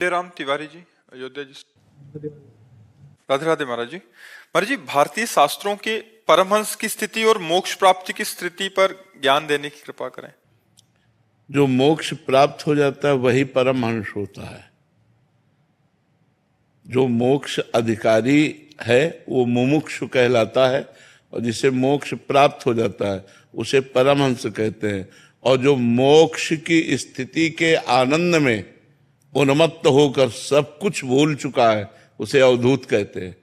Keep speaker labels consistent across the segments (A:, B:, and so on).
A: राम तिवारी जी, अयोध्या जी। राधे राधे महाराज जी। महाराज जी, भारतीय शास्त्रों के परमहंस की स्थिति और मोक्ष प्राप्ति की स्थिति पर ज्ञान देने की कृपा करें।
B: जो मोक्ष प्राप्त हो जाता है वही परमहंस होता है। जो मोक्ष अधिकारी है वो मुमुक्षु कहलाता है, और जिसे मोक्ष प्राप्त हो जाता है उसे परमहंस कहते हैं। और जो मोक्ष की स्थिति के आनंद में उन्मत्त होकर सब कुछ भूल चुका है उसे अवधूत कहते हैं।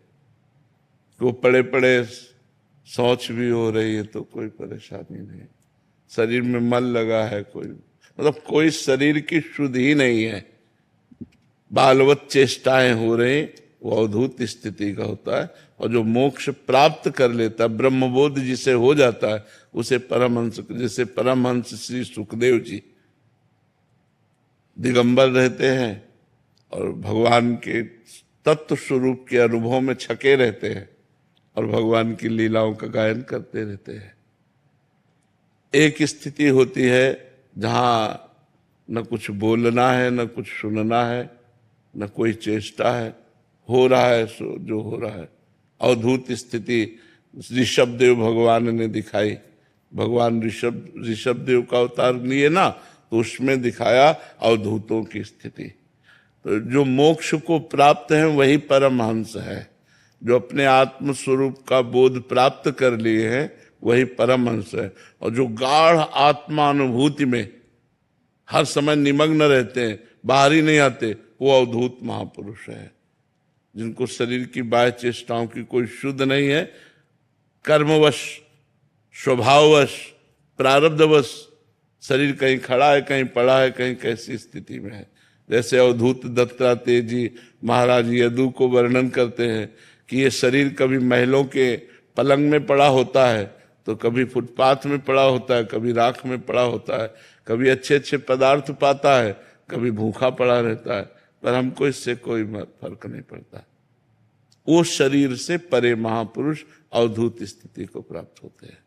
B: वो पड़े पड़े शौच भी हो रही है तो कोई परेशानी नहीं, शरीर में मल लगा है, कोई कोई शरीर की शुद्ध ही नहीं है, बालवत चेष्टाएं हो रही, वो अवधूत स्थिति का होता है। और जो मोक्ष प्राप्त कर लेता है, ब्रह्मबोध जिसे हो जाता है, उसे परमहंस, जैसे परमहंस श्री सुखदेव जी दिगंबर रहते हैं और भगवान के तत्व स्वरूप के अनुभव में छके रहते हैं और भगवान की लीलाओं का गायन करते रहते हैं। एक स्थिति होती है जहां न कुछ बोलना है, न कुछ सुनना है, न कोई चेष्टा है, हो रहा है सो जो हो रहा है। अवधूत स्थिति ऋषभदेव भगवान ने दिखाई। भगवान ऋषभदेव का अवतार लिए ना, तो उसमें दिखाया अवधूतों की स्थिति। तो जो मोक्ष को प्राप्त है वही परमहंस है। जो अपने आत्म स्वरूप का बोध प्राप्त कर लिए हैं वही परमहंस है। और जो गाढ़ आत्मानुभूति में हर समय निमग्न रहते हैं, बाहर ही नहीं आते, वो अवधूत महापुरुष है। जिनको शरीर की बाह्य चेष्टाओं की कोई शुद्ध नहीं है, कर्मवश, स्वभाववश, प्रारब्धवश शरीर कहीं खड़ा है, कहीं पड़ा है, कहीं कैसी स्थिति में है। जैसे अवधूत दत्तात्रेय जी महाराज यदु को वर्णन करते हैं कि ये शरीर कभी महलों के पलंग में पड़ा होता है, तो कभी फुटपाथ में पड़ा होता है, कभी राख में पड़ा होता है, कभी अच्छे अच्छे पदार्थ पाता है, कभी भूखा पड़ा रहता है, पर हमको इससे कोई फर्क नहीं पड़ता। वो शरीर से परे महापुरुष अवधूत स्थिति को प्राप्त होते हैं।